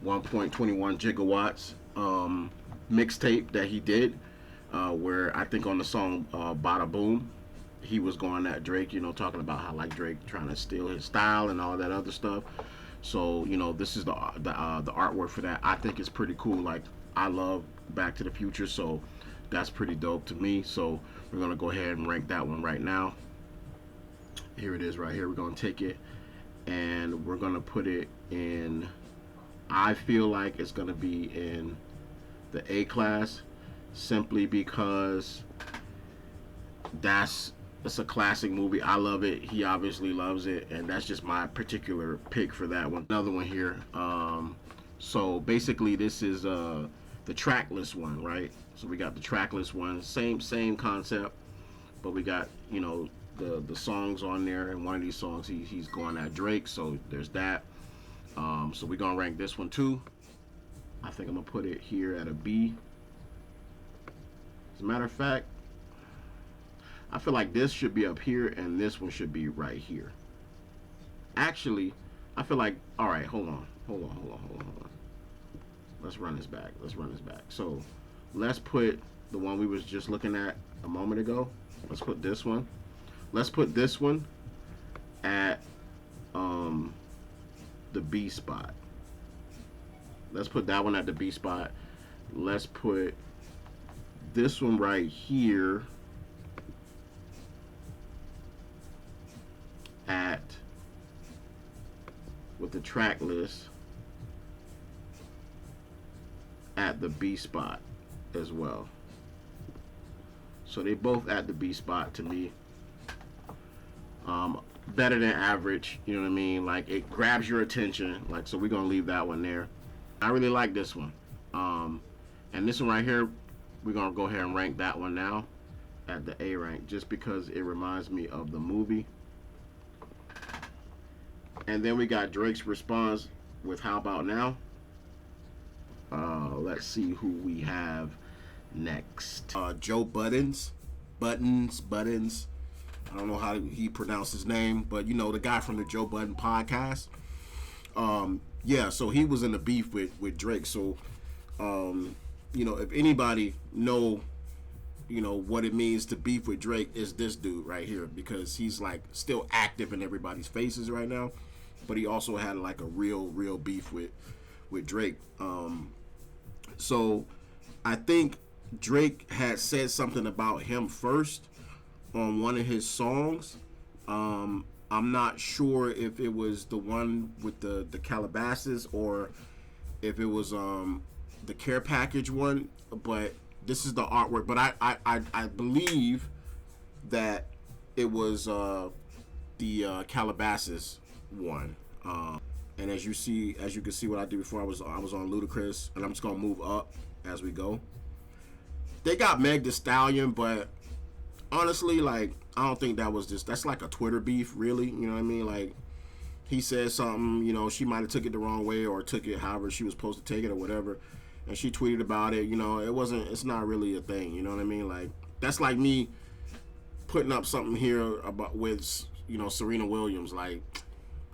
1.21 gigawatts mixtape that he did, where I think on the song Bada Boom, he was going at Drake, talking about how like Drake trying to steal his style and all that other stuff. So this is the artwork for that. I think it's pretty cool. Like I love Back to the Future, so that's pretty dope to me. So we're gonna go ahead and rank that one right now. Here it is right here. We're gonna take it and we're gonna put it in. I feel like it's gonna be in the A class, simply because it's a classic movie. I love it. He obviously loves it, and that's just my particular pick for that one. Another one here. So basically, this is the trackless one, right? So we got the trackless one, same concept, but we got the songs on there, and one of these songs he's going at Drake. So there's that. So we're gonna rank this one too. I think I'm gonna put it here at a B. As a matter of fact, I feel like this should be up here and this one should be right here. Actually, I feel like, all right, hold on. Let's run this back. So let's put the one we was just looking at a moment ago. Let's put this one. Let's put this one at the B spot. Let's put that one at the B spot. Let's put this one right here at, with the track list, at the B spot as well. So they both at the B spot to me. Better than average, you know what I mean? Like it grabs your attention. Like, so we're gonna leave that one there. I really like this one. And this one right here, we're gonna go ahead and rank that one now at the A rank, just because it reminds me of the movie. And then we got Drake's response with How About Now. Let's see who we have next. Joe Buttons. I don't know how he pronounced his name, but the guy from the Joe Budden podcast. Yeah, so he was in the beef with Drake. So, if anybody know, what it means to beef with Drake, is this dude right here, because he's like still active in everybody's faces right now, but he also had like a real beef with Drake. So I think Drake had said something about him first on one of his songs. I'm not sure if it was the one with the Calabasas or if it was the care package one, but this is the artwork. But I believe that it was the Calabasas one. And as you can see what I did before, I was on Ludacris, and I'm just gonna move up as we go. They got Meg Thee Stallion, but honestly, like, I don't think that's like a Twitter beef, really. You know what I mean? Like, he said something, she might have took it the wrong way or took it however she was supposed to take it or whatever, and she tweeted about it. It's not really a thing. You know what I mean? Like, that's like me putting up something here about with Serena Williams. Like,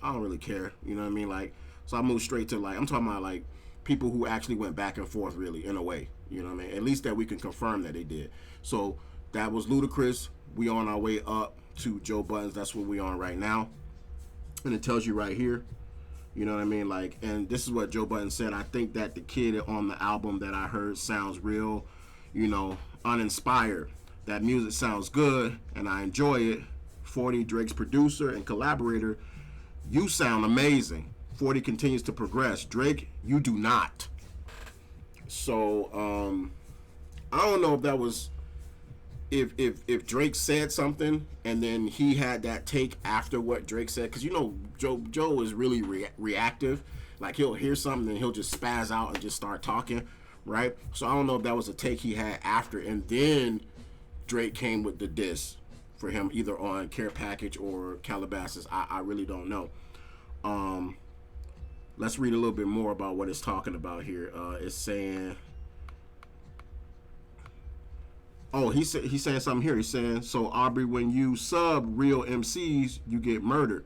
I don't really care. You know what I mean? Like, so I moved straight to, like, I'm talking about like people who actually went back and forth, really, in a way. You know what I mean? At least that we can confirm that they did. So that was Ludacris. We on our way up to Joe Buttons. That's what we on right now. And it tells you right here. You know what I mean? Like, and this is what Joe Budden said. I think that the kid on the album that I heard sounds real, uninspired. That music sounds good, and I enjoy it. 40, Drake's producer and collaborator, you sound amazing. 40 continues to progress. Drake, you do not. So, I don't know if that was, if Drake said something and then he had that take after what Drake said, because Joe is really reactive. Like, he'll hear something and he'll just spaz out and just start talking, right? So I don't know if that was a take he had after, and then Drake came with the diss for him, either on Care Package or Calabasas. I really don't know. Let's read a little bit more about what it's talking about here. It's saying, he's saying something here. He's saying, so Aubrey, when you sub real MCs, you get murdered.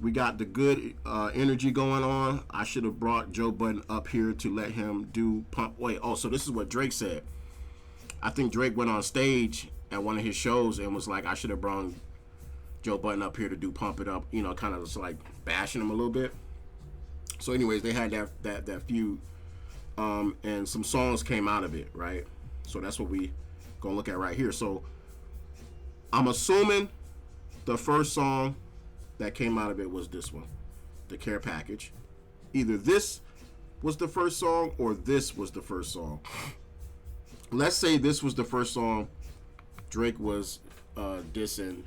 We got the good energy going on. I should have brought Joe Budden up here to let him do pump. Wait, oh, so this is what Drake said. I think Drake went on stage at one of his shows and was like, I should have brought Joe Budden up here to do pump it up, you know, kind of just like bashing him a little bit. So anyways, they had that feud, and some songs came out of it, right? So that's what we gonna look at right here. So I'm assuming the first song that came out of it was this one, the Care Package. Either this was the first song or this was the first song. Let's say this was the first song Drake was dissing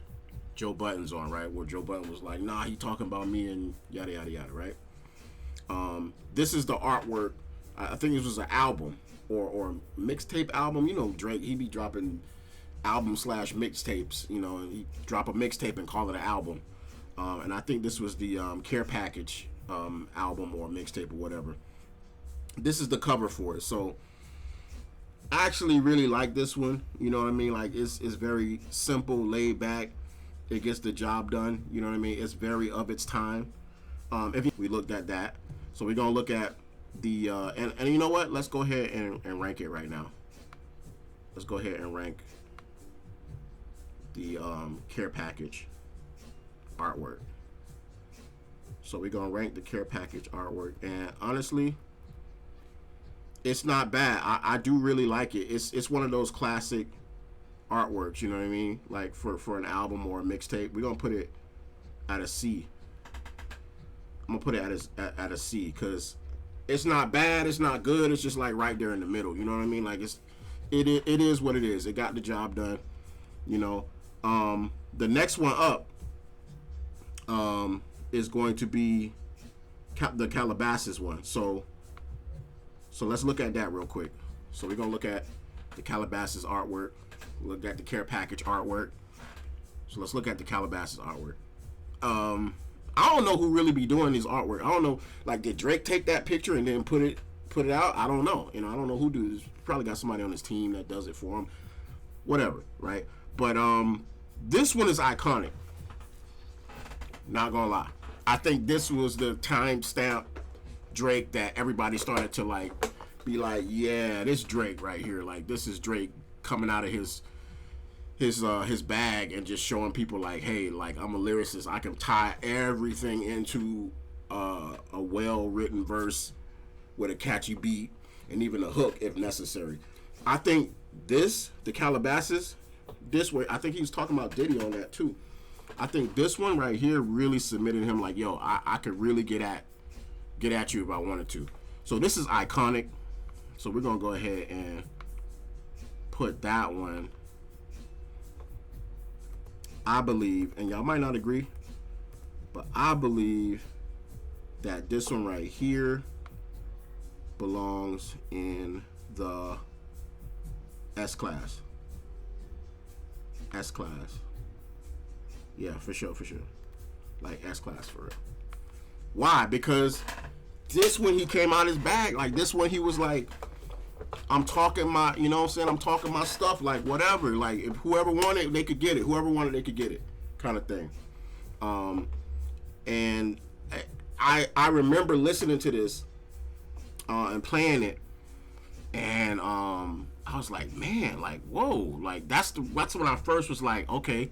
Joe Budden's on, right? Where Joe Budden was like, nah, he talking about me and yada, yada, yada, right? This is the artwork. I think this was an album or mixtape album. You know, Drake, he be dropping album / mixtapes, you know, and he drop a mixtape and call it an album. And I think this was the Care Package album or mixtape or whatever. This is the cover for it. So I actually really like this one. You know what I mean? Like it's very simple, laid back. It gets the job done. You know what I mean? It's very of its time. If we looked at that, so we're gonna look at the and you know what? Let's go ahead and rank it right now. Let's go ahead and rank the Care Package artwork. So we're gonna rank the Care Package artwork, and honestly, it's not bad. I do really like it. It's one of those classic artworks, you know what I mean? Like for an album or a mixtape. We're gonna put it at a C. I'm gonna put it at a C because it's not bad, it's not good, it's just like right there in the middle. You know what I mean? Like it is what it is. It got the job done. You know, the next one up is going to be the Calabasas one. So let's look at that real quick. So we're gonna look at the Calabasas artwork. Look at the Care Package artwork. So let's look at the Calabasas artwork. I don't know who really be doing these artwork. I don't know. Like, did Drake take that picture and then put it out? I don't know. You know, I don't know who do this. Probably got somebody on his team that does it for him. Whatever, right? But this one is iconic. Not gonna lie. I think this was the timestamp Drake that everybody started to like be like, yeah, this Drake right here. Like, this is Drake coming out of his bag and just showing people like, hey, like, I'm a lyricist. I can tie everything into a well-written verse with a catchy beat and even a hook if necessary. I think the Calabasas, this way, I think he was talking about Diddy on that too. I think this one right here really submitted him like, yo, I could really get at you if I wanted to. So this is iconic. So we're gonna go ahead and put that one. I believe, and y'all might not agree, but I believe that this one right here belongs in the S class. S class. Yeah, for sure. Like S class for real. Why? Because this one he came out his bag. Like this one he was like, I'm talking my, you know what I'm saying? I'm talking my stuff, like whatever. Like if whoever wanted, they could get it. Whoever wanted, they could get it, kind of thing. And I remember listening to this and playing it, and I was like, man, like whoa, like that's when I first was like, okay,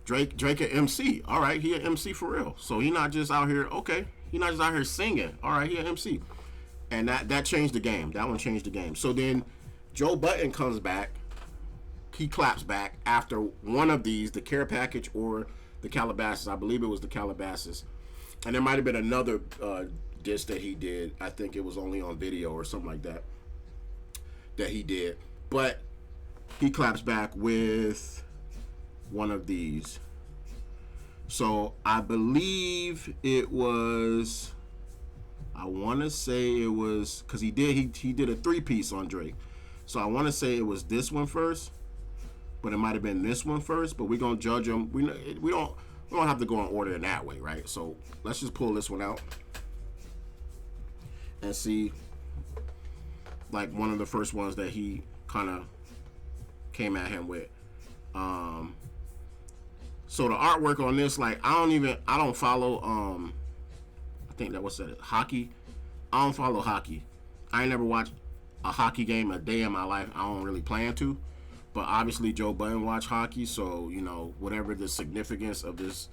Drake an MC. All right, he an MC for real. So he not just out here, okay, he not just out here singing. All right, he an MC. And that changed the game. That one changed the game. So then Joe Budden comes back. He claps back after one of these, the Care Package or the Calabasas. I believe it was the Calabasas. And there might have been another diss that he did. I think it was only on video or something like that he did. But he claps back with one of these. So I believe it was... I want to say it was because he did a 3-piece on Drake, so I want to say it was this one first, but it might have been this one first. But we're gonna judge them. We don't have to go in order in that way, right? So let's just pull this one out and see, like one of the first ones that he kind of came at him with. So the artwork on this, like, I don't follow I think that was hockey. I don't follow hockey. I ain't never watched a hockey game a day in my life. I don't really plan to. But obviously Joe Budden watch hockey, so whatever the significance of this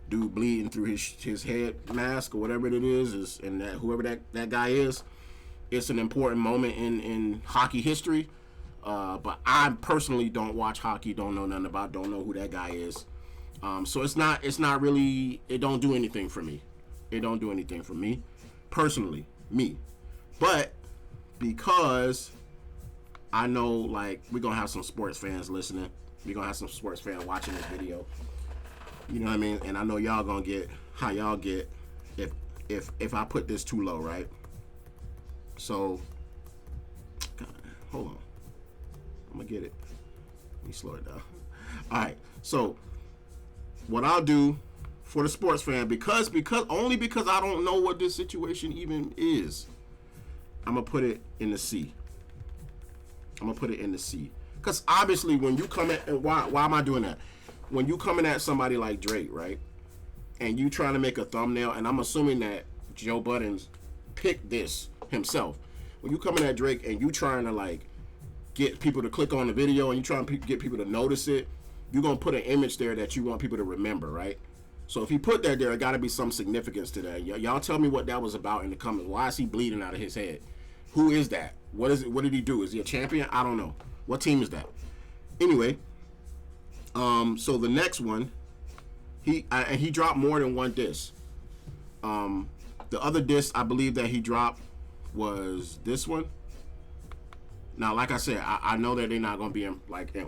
dude bleeding through his head mask or whatever it is and that whoever that guy is, it's an important moment in hockey history. But I personally don't watch hockey, don't know nothing about, don't know who that guy is. So it's not really, it don't do anything for me. It don't do anything for me, personally, me. But because I know, like, we're gonna have some sports fans listening, we're gonna have some sports fans watching this video. You know what I mean? And I know y'all gonna get how y'all get if I put this too low, right? So, God, hold on. I'm gonna get it. Let me slow it down. All right. So, what I'll do for the sports fan, because I don't know what this situation even is, I'm gonna put it in the C. Because obviously, when you come at, and why am I doing that? When you coming at somebody like Drake, right, and you trying to make a thumbnail, and I'm assuming that Joe Budden's picked this himself. When you coming at Drake and you trying to, like, get people to click on the video and you trying to get people to notice it, you're gonna put an image there that you want people to remember, right? So if he put that there, it got to be some significance to that. Y'all tell me what that was about in the comments. Why is he bleeding out of his head? Who is that? What is it? What did he do? Is he a champion? I don't know. What team is that? Anyway, so the next one, he dropped more than one disc. The other disc I believe that he dropped was this one. Now, like I said, I know that they're not gonna be in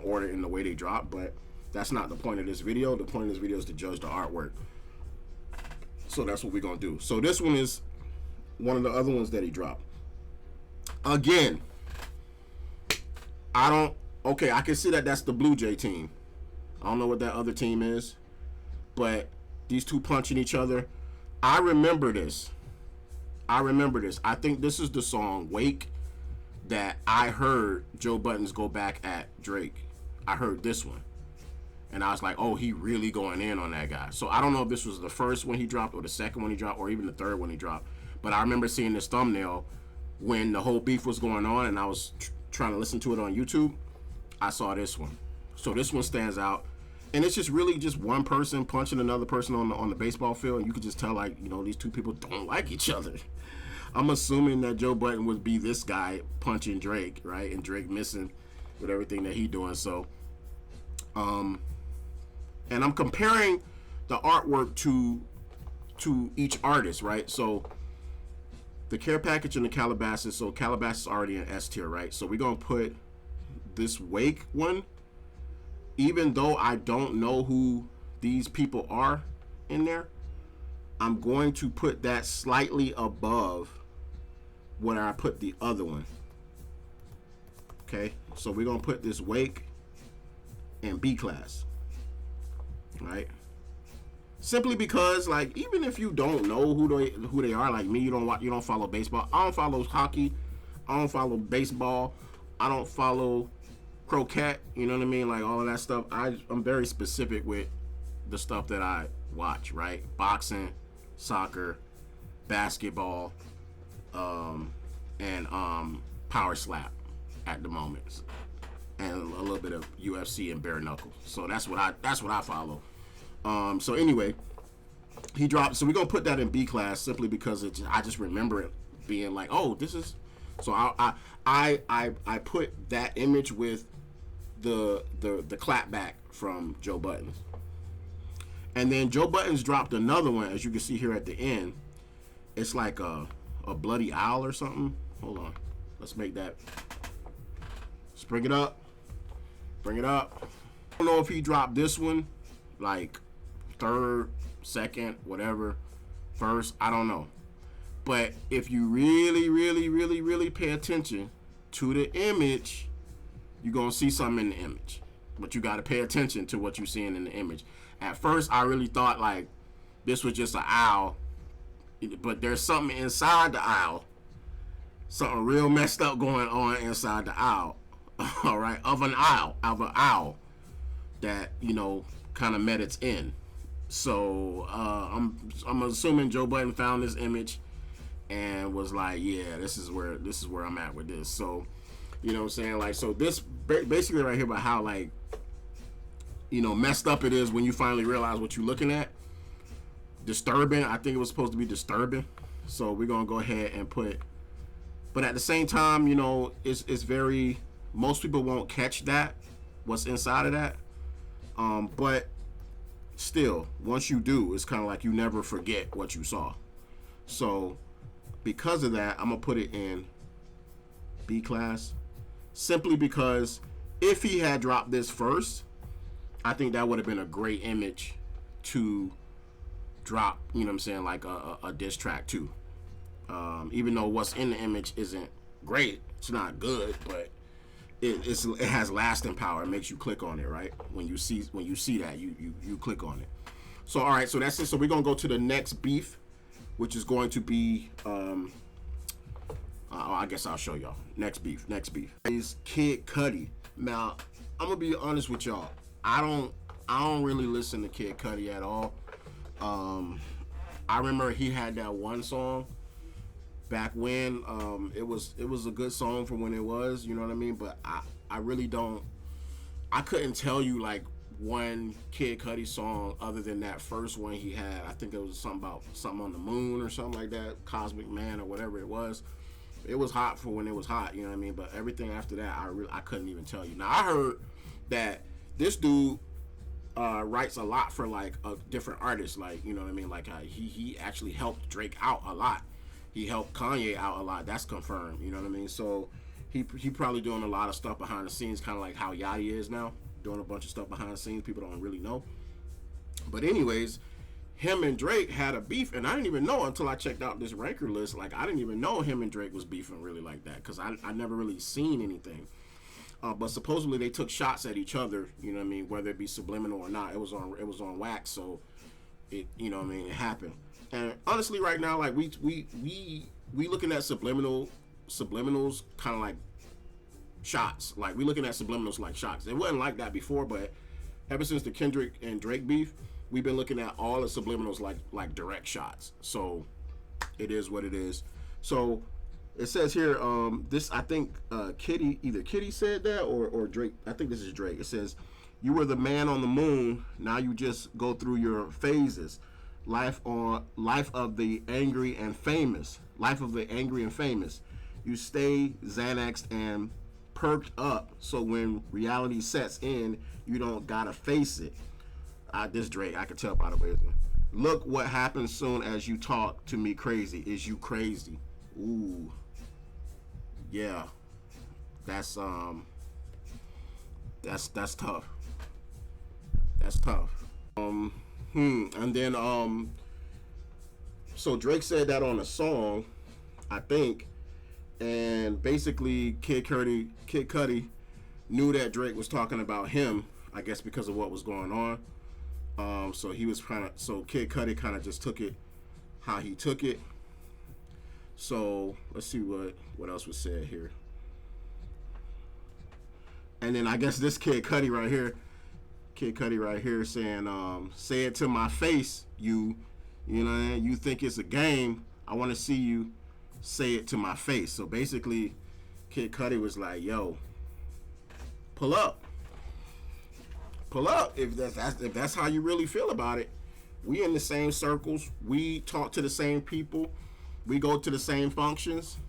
order in the way they drop, but that's not the point of this video. The point of this video is to judge the artwork. So that's what we're gonna do. So this one is one of the other ones that he dropped. Again, I can see that that's the Blue Jay team. I don't know what that other team is, but these two punching each other. I remember this. I think this is the song Wake that I heard Joe Budden's go back at Drake. I heard this one. And I was like, oh, he really going in on that guy. So I don't know if this was the first one he dropped or the second one he dropped or even the third one he dropped. But I remember seeing this thumbnail when the whole beef was going on and I was trying to listen to it on YouTube. I saw this one. So this one stands out. And it's just really just one person punching another person on the baseball field. And you could just tell, like, these two people don't like each other. I'm assuming that Joe Budden would be this guy punching Drake, right? And Drake missing with everything that he doing. So, and I'm comparing the artwork to each artist, right? So the care package and the Calabasas. So Calabasas is already in S tier, right? So we're gonna put this Wake one, even though I don't know who these people are in there, I'm going to put that slightly above where I put the other one. Okay, so we're gonna put this Wake in B class, right? Simply because, like, even if you don't know who they are, like me, you don't follow baseball. I don't follow hockey. I don't follow baseball. I don't follow croquet. You know what I mean? Like all of that stuff. I'm very specific with the stuff that I watch. Right? Boxing, soccer, basketball, and power slap at the moment, and a little bit of UFC and bare knuckle. So that's what I follow. So anyway, he dropped. So we're gonna put that in B class simply because I just remember it being like, oh, this is. So I put that image with the clap back from Joe Budden, and then Joe Budden's dropped another one, as you can see here at the end. It's like a bloody owl or something. Hold on, let's make that. Let's bring it up. Bring it up. I don't know if he dropped this one like third, second, whatever, first. I don't know. But if you really, really, really, really pay attention to the image, you're going to see something in the image. But you got to pay attention to what you're seeing in the image. At first, I really thought like this was just an owl. But there's something inside the owl. Something real messed up going on inside the owl. All right? Of an owl. That, kind of met its end. So I'm assuming Joe Budden found this image and was like, yeah, this is where I'm at with this. So, you know what I'm saying? Like, so this basically right here about how, like, messed up it is when you finally realize what you're looking at. Disturbing. I think it was supposed to be disturbing. So we're gonna go ahead and put. But at the same time, it's very. Most people won't catch that, what's inside of that. But still, once you do, it's kind of like you never forget what you saw. So because of that, I'm gonna put it in B class, simply because if he had dropped this first, I think that would have been a great image to drop, you know what I'm saying, like a diss track too. Even though what's in the image isn't great, it's not good, but it has lasting power. It makes you click on it, right? When you see that, you click on it. So all right, so that's it. So we're gonna go to the next beef, which is going to be I guess I'll show y'all. Next beef is Kid Cudi. Now, I'm gonna be honest with y'all. I don't really listen to Kid Cudi at all. I remember he had that one song back when. It was a good song for when it was, you know what I mean? But I really don't. I couldn't tell you like one Kid Cudi song other than that first one he had. I think it was something about something on the moon or something like that, Cosmic Man or whatever it was. It was hot for when it was hot, you know what I mean? But everything after that, I couldn't even tell you. Now I heard that this dude writes a lot for like different artists, like, you know what I mean? Like he actually helped Drake out a lot. He helped Kanye out a lot. That's confirmed, you know what I mean? So he probably doing a lot of stuff behind the scenes, kind of like how Yachty is now, doing a bunch of stuff behind the scenes. People don't really know. But anyways, him and Drake had a beef, and I didn't even know until I checked out this ranker list. Like, I didn't even know him and Drake was beefing really like that, because I never really seen anything. But supposedly they took shots at each other, you know what I mean, whether it be subliminal or not. It was on wax, so it, you know what I mean, it happened. And honestly, right now, like we looking at subliminals kind of like shots. Like, we looking at subliminals like shots. It wasn't like that before, but ever since the Kendrick and Drake beef, we've been looking at all the subliminals like direct shots. So it is what it is. So it says here, this, I think either Kitty said that or Drake. I think this is Drake. It says, "You were the man on the moon. Now you just go through your phases. Life of the angry and famous. Life of the angry and famous. You stay Xanaxed and perked up, so when reality sets in, you don't gotta face it." This Drake, I can tell by the way. "Look what happens soon as you talk to me crazy. Is you crazy?" Ooh, yeah, that's tough. That's tough. And then so Drake said that on a song, I think, and basically Kid Cudi knew that Drake was talking about him, I guess, because of what was going on. So Kid Cudi kind of just took it how he took it. So let's see what else was said here. And then I guess this Kid Cudi right here saying, "Say it to my face, you know, you think it's a game. I want to see you say it to my face." So basically, Kid Cudi was like, "Yo, pull up if that's how you really feel about it. We in the same circles. We talk to the same people. We go to the same functions.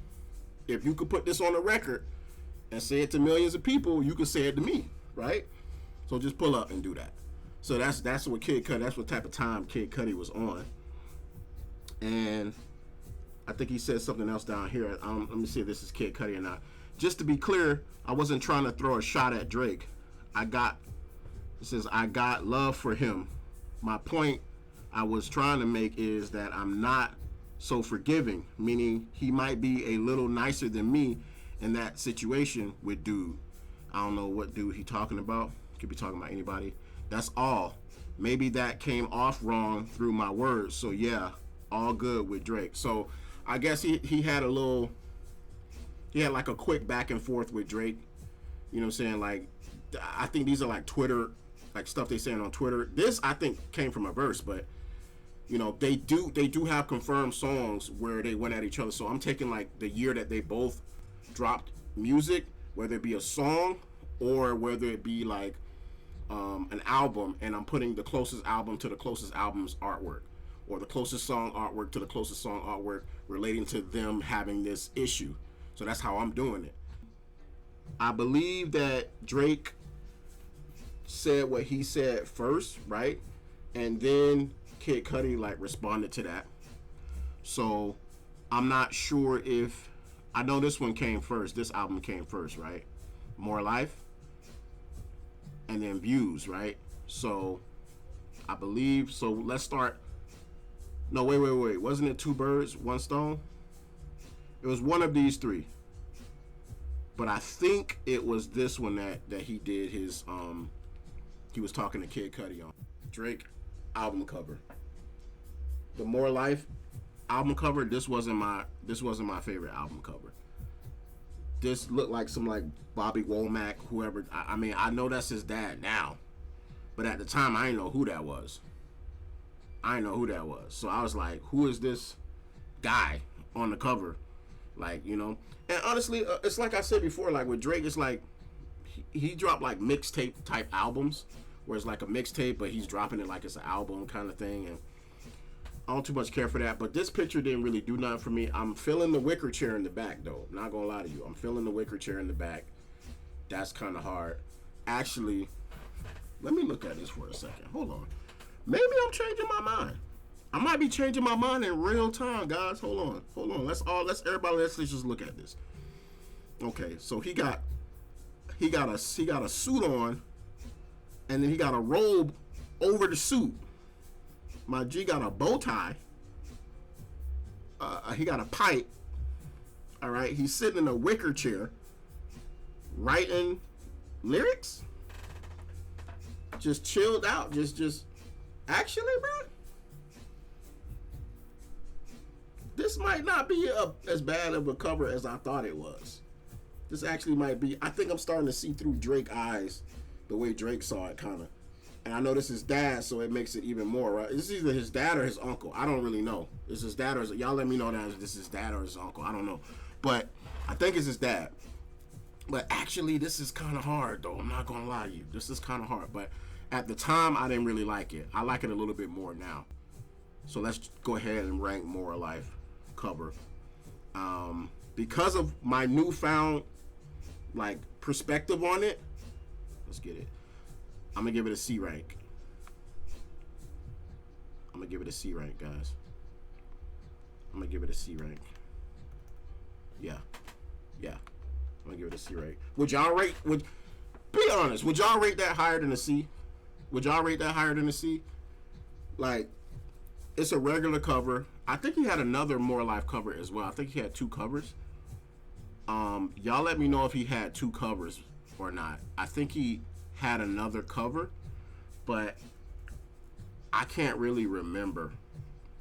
If you could put this on a record and say it to millions of people, you could say it to me, right? So just pull up and do that." So that's what that's what type of time Kid Cudi was on. And I think he said something else down here. Let me see if this is Kid Cudi or not. "Just to be clear, I wasn't trying to throw a shot at Drake. I got love for him. My point I was trying to make is that I'm not so forgiving, meaning he might be a little nicer than me in that situation with dude." I don't know what dude he talking about. Could be talking about anybody. "That's all. Maybe that came off wrong through my words. So yeah, all good with Drake." So I guess he had like a quick back and forth with Drake. You know what I'm saying? Like, I think these are like Twitter like stuff they saying on Twitter. This I think came from a verse, but you know they do have confirmed songs where they went at each other. So I'm taking like the year that they both dropped music, whether it be a song or whether it be like an album, and I'm putting the closest album to the closest album's artwork, or the closest song artwork to the closest song artwork relating to them having this issue. So that's how I'm doing it. I believe that Drake said what he said first, right? And then Kid Cudi like responded to that. So I'm not sure if, I know this one came first. This album came first, right? More Life, and then Views, right? So I believe, so let's start. No, wait. Wasn't it Two Birds, One Stone? It was one of these three. But I think it was this one that he did his, he was talking to Kid Cudi on. Drake album cover. The More Life album cover, this wasn't my favorite album cover. This looked like some like Bobby Womack, whoever. I mean, I know that's his dad now, but at the time I didn't know who that was. So I was like, who is this guy on the cover? Like, you know. And honestly, it's like I said before, like with Drake, it's like he dropped like mixtape type albums, where it's like a mixtape, but he's dropping it like it's an album kind of thing, and I don't too much care for that. But this picture didn't really do nothing for me. I'm feeling the wicker chair in the back, though. I'm not gonna lie to you. I'm feeling the wicker chair in the back. That's kind of hard. Actually, let me look at this for a second. Hold on. Maybe I'm changing my mind. I might be changing my mind in real time, guys. Hold on. Let's just look at this. Okay, so he got a suit on, and then he got a robe over the suit. My G got a bow tie. He got a pipe. All right, he's sitting in a wicker chair, writing lyrics. Just chilled out. Just actually, bro, this might not be as bad of a cover as I thought it was. This actually might be. I think I'm starting to see through Drake's eyes, the way Drake saw it, kind of. And I know this is his dad, so it makes it even more, right? This is either his dad or his uncle. I don't really know. It's his dad or y'all let me know that this is his dad or his uncle. I don't know. But I think it's his dad. But actually, this is kind of hard, though. I'm not going to lie to you. This is kind of hard. But at the time, I didn't really like it. I like it a little bit more now. So let's go ahead and rank More Life cover. Because of my newfound, like, perspective on it, let's get it. I'm going to give it a C rank. I'm going to give it a C rank, guys. I'm going to give it a C rank. Yeah. I'm going to give it a C rank. Would y'all rate, be honest, would y'all rate that higher than a C? Would y'all rate that higher than a C? Like, it's a regular cover. I think he had another More Life cover as well. I think he had 2 covers. Y'all let me know if he had 2 covers or not. I think he had another cover, but I can't really remember.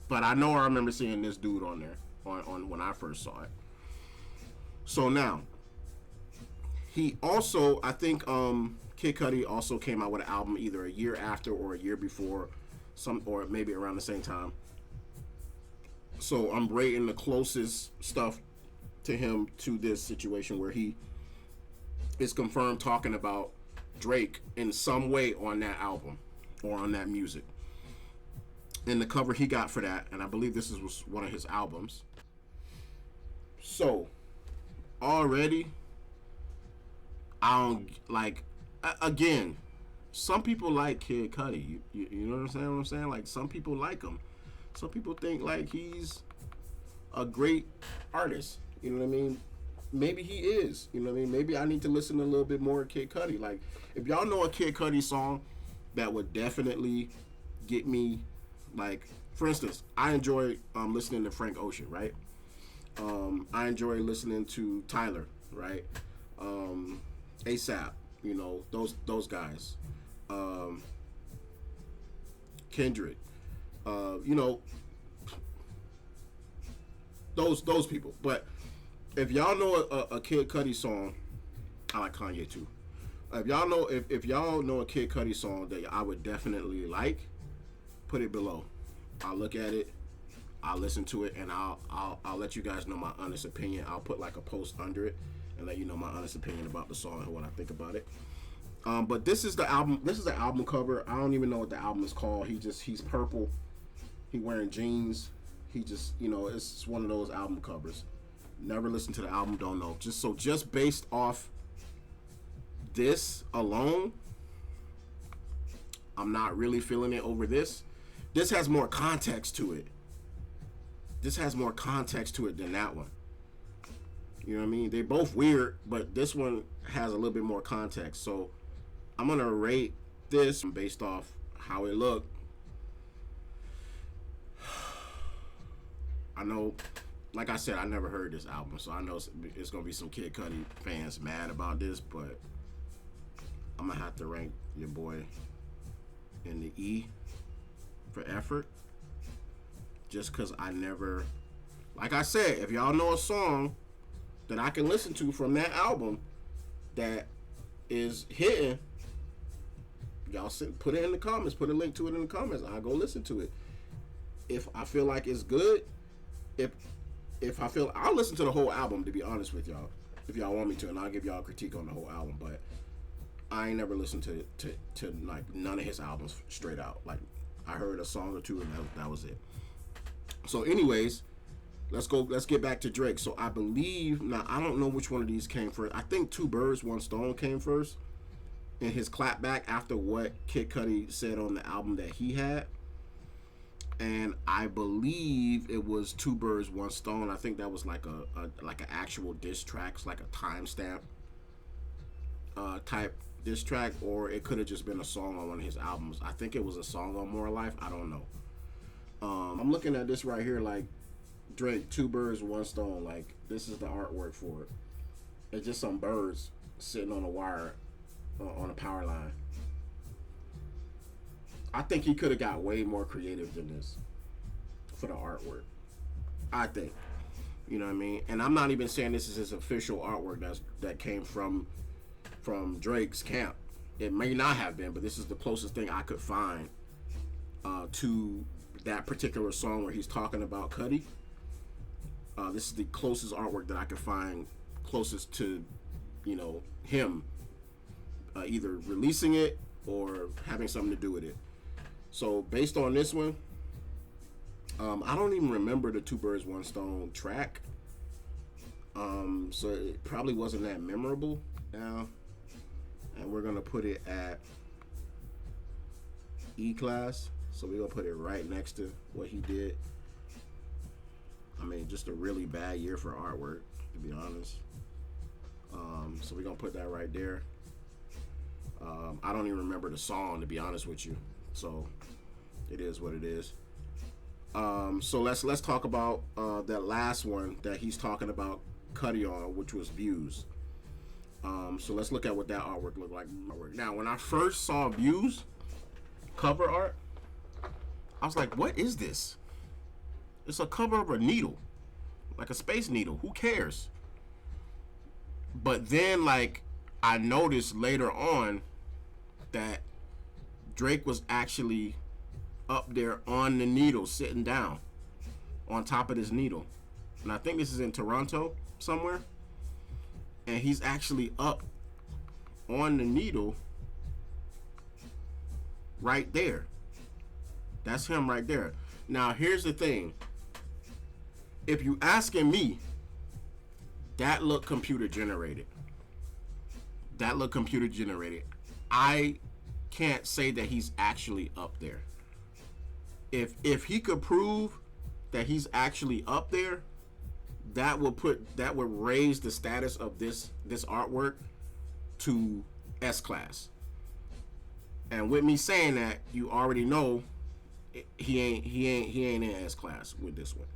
But I know I remember seeing this dude on there on when I first saw it. So now, he also, I think Kid Cudi also came out with an album either a year after or a year before, or maybe around the same time. So I'm rating the closest stuff to him to this situation where he is confirmed talking about Drake in some way on that album or on that music. And the cover he got for that, and I believe this was one of his albums. So already, I don't like. Again, some people like Kid Cudi. You know what I'm saying? Like, some people like him. Some people think like he's a great artist. You know what I mean? Maybe he is. You know what I mean? Maybe I need to listen to a little bit more Kid Cudi. Like, if y'all know a Kid Cudi song that would definitely get me, like, for instance, I enjoy listening to Frank Ocean, right? I enjoy listening to Tyler, right? ASAP, you know, those guys. Kendrick, you know, those people. But if y'all know a Kid Cudi song, I like Kanye too. If y'all know a Kid Cudi song that I would definitely like, put it below. I'll look at it, I'll listen to it, and I'll let you guys know my honest opinion. I'll put like a post under it and let you know my honest opinion about the song and what I think about it. But this is the album. This is the album cover. I don't even know what the album is called. He's purple. He wearing jeans. He just, it's one of those album covers. Never listened to the album. Don't know. Just based off this alone, I'm not really feeling it over this. This has more context to it. This has more context to it than that one. You know what I mean? They're both weird, but this one has a little bit more context. So I'm gonna rate this based off how it looked. I know, like I said, I never heard this album, so I know it's gonna be some Kid Cudi fans mad about this, but I'm gonna have to rank your boy in the E for effort, just because I never, like I said, if y'all know a song that I can listen to from that album that is hitting, y'all put it in the comments, put a link to it in the comments. I'll go listen to it. If I feel like it's good, if I feel, I'll listen to the whole album, to be honest with y'all, if y'all want me to, and I'll give y'all a critique on the whole album. But I ain't never listened to like none of his albums straight out. Like, I heard a song or two and that was it. So anyways, let's get back to Drake. So I believe, now I don't know which one of these came first. I think Two Birds, One Stone came first in his clapback after what Kid Cudi said on the album that he had. And I believe it was Two Birds, One Stone. I think that was like like an actual diss track, like a timestamp type diss track, or it could have just been a song on one of his albums. I think it was a song on More Life. I don't know. I'm looking at this right here, like Drake, Two Birds, One Stone. Like, this is the artwork for it. It's just some birds sitting on a wire on a power line. I think he could have got way more creative than this for the artwork. I think. You know what I mean? And I'm not even saying this is his official artwork that came from Drake's camp. It may not have been, but this is the closest thing I could find to that particular song where he's talking about Cudi. This is the closest artwork that I could find closest to, him either releasing it or having something to do with it. So based on this one, I don't even remember the Two Birds, One Stone track. So it probably wasn't that memorable now. And we're gonna put it at E class. So we're gonna put it right next to what he did. I mean, just a really bad year for artwork, to be honest. So we're gonna put that right there. I don't even remember the song, to be honest with you. So it is what it is. So let's talk about that last one that he's talking about Cudi on, which was Views. So let's look at what that artwork looked like. Now, when I first saw Views cover art, I was like, what is this? It's a cover of a needle, like a space needle. Who cares? But then, like, I noticed later on that Drake was actually up there on the needle, sitting down on top of this needle. And I think this is in Toronto somewhere. And he's actually up on the needle right there. That's him right there. Now, here's the thing. If you asking me, that look computer generated. That look computer generated. I can't say that he's actually up there. If he could prove that he's actually up there, that would raise the status of this artwork to S class. And with me saying that, you already know he ain't in S class with this one.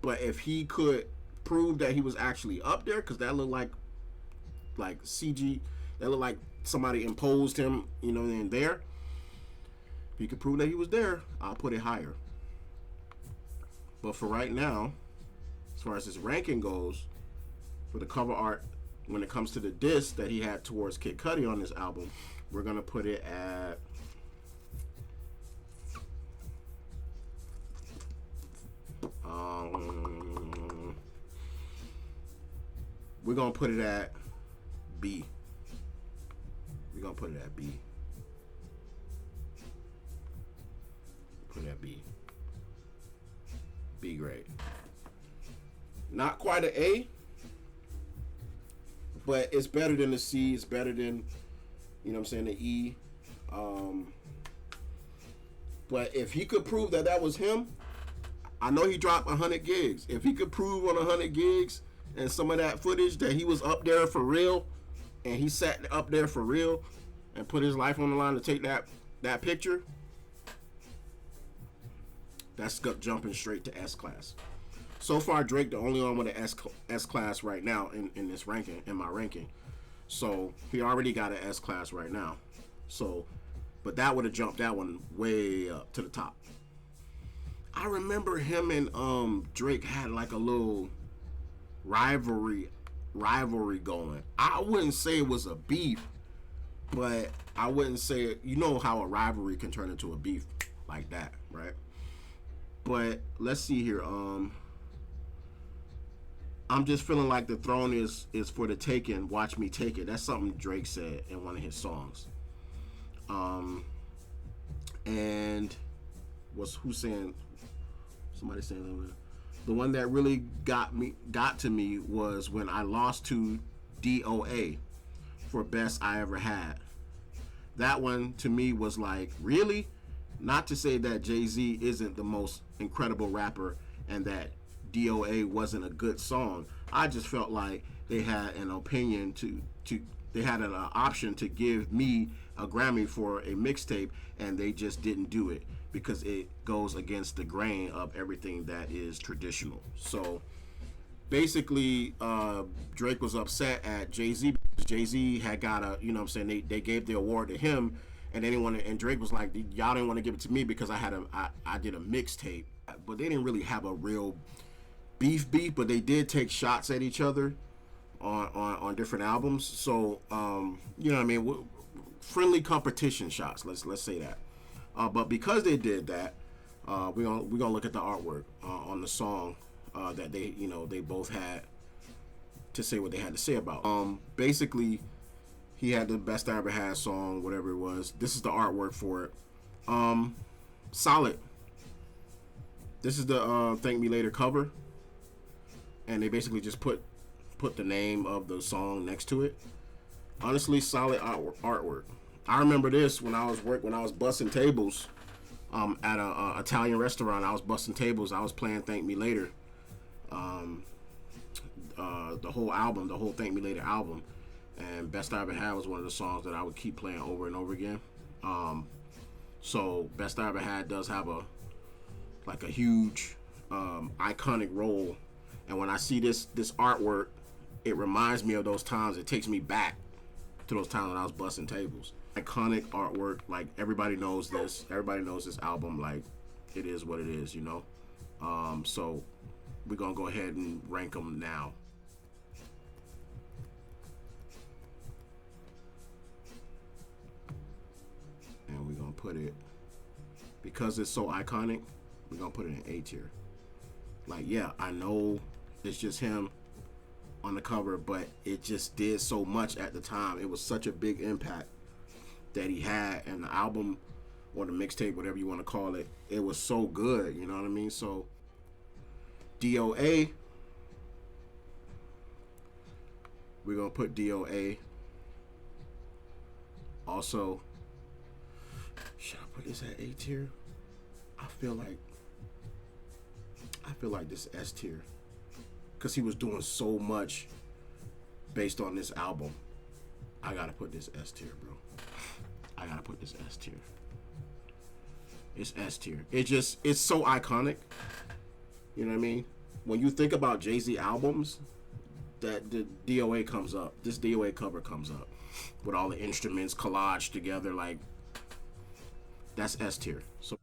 But if he could prove that he was actually up there, because that looked like CG, that looked like somebody imposed him, in there. If he could prove that he was there, I'll put it higher. But for right now, as far as this ranking goes, for the cover art when it comes to the diss that he had towards Kid Cudi on this album, we're gonna put it at we're gonna put it at B. We're gonna put it at B. Put it at B. B grade. Not quite an A, but it's better than the C. It's better than, you know what I'm saying, the E. But if he could prove that that was him, I know he dropped 100 gigs. If he could prove on 100 gigs and some of that footage that he was up there for real, and he sat up there for real and put his life on the line to take that picture, that's jumping straight to S class. So far, Drake the only one with an S class right now in this ranking, in my ranking. So he already got an S class right now. So, but that would have jumped that one way up to the top. I remember him and Drake had like a little rivalry going. I wouldn't say it was a beef, but I wouldn't say, you know how a rivalry can turn into a beef like that, right? But let's see here. I'm just feeling like the throne is for the taking. Watch me take it. That's something Drake said in one of his songs. And who's saying? Somebody saying that. The one that really got to me was when I lost to DOA for Best I Ever Had. That one to me was like, really? Not to say that Jay-Z isn't the most incredible rapper and that DOA wasn't a good song. I just felt like they had an opinion they had an option to give me a Grammy for a mixtape, and they just didn't do it because it goes against the grain of everything that is traditional. So basically, Drake was upset at Jay-Z because Jay-Z had got a, you know what I'm saying, they gave the award to him, and and Drake was like, y'all didn't want to give it to me because I did a mixtape. But they didn't really have a real beef, but they did take shots at each other on different albums. So you know what I mean, friendly competition shots. Let's say that. But because they did that, we're gonna look at the artwork on the song that they both had to say what they had to say about. Basically, he had the Best I Ever Had song, whatever it was. This is the artwork for it. Solid. This is the Thank Me Later cover, and they basically just put the name of the song next to it. Honestly, solid artwork. I remember this when I was busting tables at a Italian restaurant. I was busting tables. I was playing Thank Me Later, the whole album, the whole Thank Me Later album, and Best I Ever Had was one of the songs that I would keep playing over and over again. So Best I Ever Had does have a huge iconic role, and when I see this artwork, it reminds me of those times. It takes me back to those times when I was busting tables. Iconic artwork, like everybody knows this. Everybody knows this album. Like, it is what it is, you know. So we're gonna go ahead and rank them now. And we're gonna put it, because it's so iconic, we're gonna put it in A tier. Like, yeah, I know it's just him on the cover, but it just did so much at the time. It was such a big impact that he had, and the album or the mixtape, whatever you want to call it, it was so good, you know what I mean? So DOA, we're gonna put DOA. Also, should I put this at A tier? I feel like this S tier, because he was doing so much based on this album. I gotta put this S tier, bro. I gotta put this S tier. It's S tier. It's so iconic. You know what I mean? When you think about Jay-Z albums, that the DOA comes up. This DOA cover comes up with all the instruments collaged together. Like, that's S tier. So